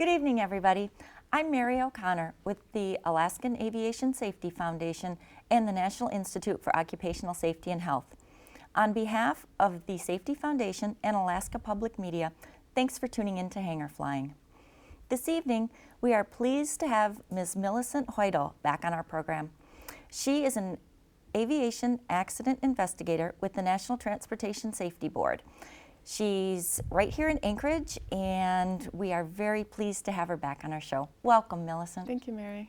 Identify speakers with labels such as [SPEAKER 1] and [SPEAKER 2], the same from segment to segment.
[SPEAKER 1] Good evening, everybody. I'm Mary O'Connor with the Alaskan Aviation Safety Foundation and the National Institute for Occupational Safety and Health. On behalf of the Safety Foundation and Alaska Public Media, thanks for tuning in to Hangar Flying. This evening, we are pleased to have Ms. Millicent Hoidal back on our program. She is an aviation accident investigator with the National Transportation Safety Board. She's right here in Anchorage, and we are very pleased to have her back on our show. Welcome, Millicent.
[SPEAKER 2] Thank you, Mary.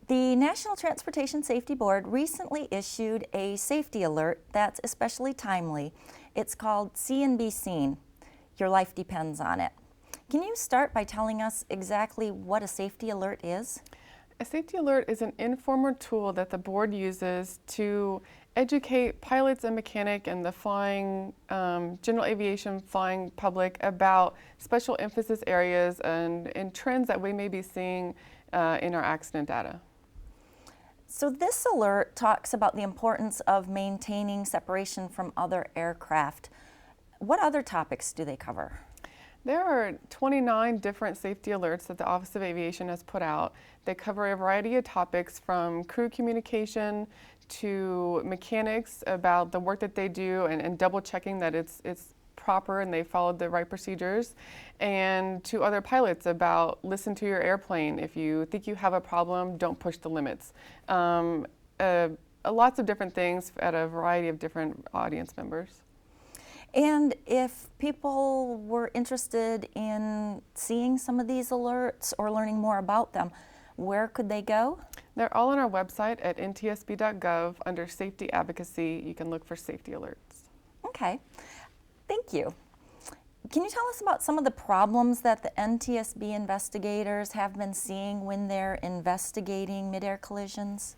[SPEAKER 1] The National Transportation Safety Board recently issued a safety alert that's especially timely. It's called See and Be Seen. Your life depends on it. Can you start by telling us exactly what a safety alert is?
[SPEAKER 2] A safety alert is an informal tool that the board uses to educate pilots and mechanic and the flying, general aviation flying public about special emphasis areas and trends that we may be seeing in our accident data.
[SPEAKER 1] So this alert talks about the importance of maintaining separation from other aircraft. What other topics do they cover?
[SPEAKER 2] There are 29 different safety alerts that the Office of Aviation has put out. They cover a variety of topics from crew communication to mechanics about the work that they do and double checking that it's proper and they followed the right procedures, and to other pilots about listen to your airplane. If you think you have a problem, don't push the limits. Lots of different things at a variety of different audience members.
[SPEAKER 1] And if people were interested in seeing some of these alerts or learning more about them, where could they go?
[SPEAKER 2] They're all on our website at ntsb.gov under Safety Advocacy. You can look for safety alerts.
[SPEAKER 1] Okay, thank you. Can you tell us about some of the problems that the NTSB investigators have been seeing when they're investigating mid-air collisions?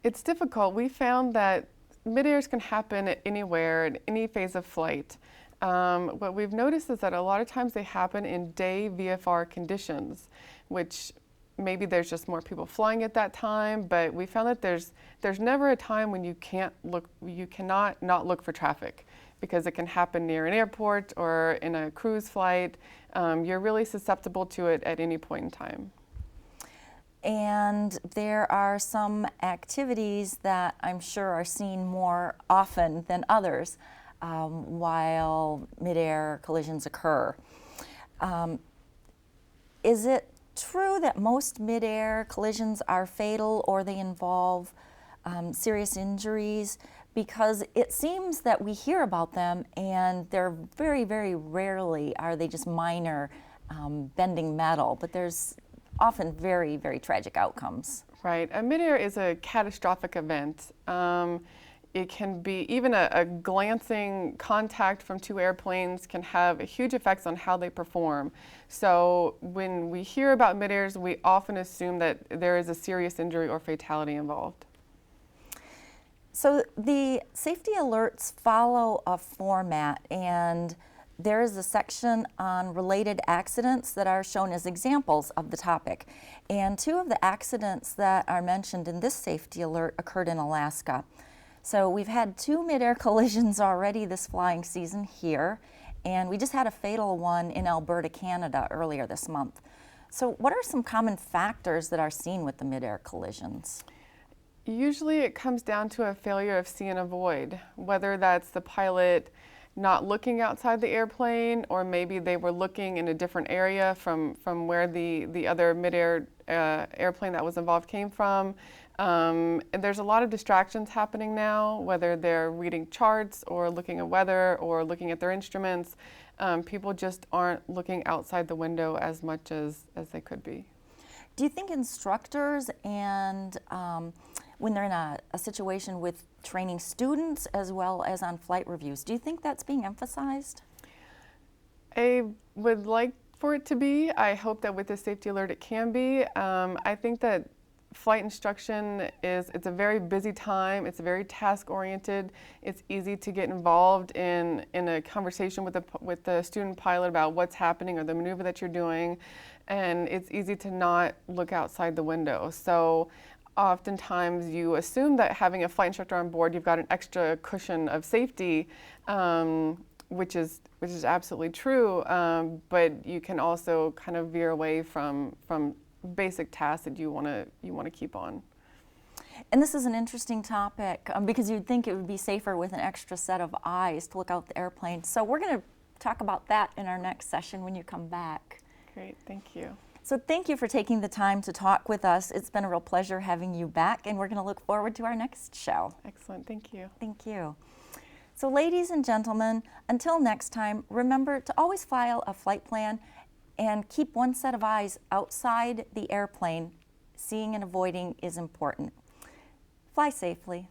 [SPEAKER 2] It's difficult. We found that mid-airs can happen at anywhere, at any phase of flight. What we've noticed is that a lot of times they happen in day VFR conditions, which maybe there's just more people flying at that time, but we found that there's never a time when you cannot not look for traffic, because it can happen near an airport or in a cruise flight. You're really susceptible to it at any point in time.
[SPEAKER 1] And there are some activities that I'm sure are seen more often than others while mid-air collisions occur. Is it true that most mid-air collisions are fatal or they involve serious injuries? Because it seems that we hear about them and they're very, very rarely are they just minor bending metal, but there's often very, very tragic outcomes.
[SPEAKER 2] Right. A mid-air is a catastrophic event. It can be even a glancing contact from two airplanes can have huge effects on how they perform. So when we hear about mid-airs, we often assume that there is a serious injury or fatality involved.
[SPEAKER 1] So the safety alerts follow a format, and there is a section on related accidents that are shown as examples of the topic. And two of the accidents that are mentioned in this safety alert occurred in Alaska. So we've had two mid-air collisions already this flying season here, and we just had a fatal one in Alberta, Canada earlier this month. So what are some common factors that are seen with the mid-air collisions?
[SPEAKER 2] Usually it comes down to a failure of see and avoid, whether that's the pilot not looking outside the airplane, or maybe they were looking in a different area from where the other mid-air airplane that was involved came from. And there's a lot of distractions happening now, whether they're reading charts or looking at weather or looking at their instruments. People just aren't looking outside the window as much as they could be.
[SPEAKER 1] Do you think instructors and when they're in a situation with training students as well as on flight reviews, do you think that's being emphasized?
[SPEAKER 2] I would like for it to be. I hope that with the safety alert it can be. I think that flight instruction it's a very busy time. It's very task oriented. It's easy to get involved in a conversation with the student pilot about what's happening or the maneuver that you're doing, and it's easy to not look outside the window. So oftentimes you assume that having a flight instructor on board, you've got an extra cushion of safety, which is absolutely true. But you can also kind of veer away from basic tasks that you want to keep on.
[SPEAKER 1] And this is an interesting topic because you'd think it would be safer with an extra set of eyes to look out the airplane. So we're going to talk about that in our next session when you come back.
[SPEAKER 2] Great, thank you.
[SPEAKER 1] So thank you for taking the time to talk with us. It's been a real pleasure having you back, and we're going to look forward to our next show.
[SPEAKER 2] Excellent, thank you.
[SPEAKER 1] Thank you. So ladies and gentlemen, until next time, remember to always file a flight plan and keep one set of eyes outside the airplane. Seeing and avoiding is important. Fly safely.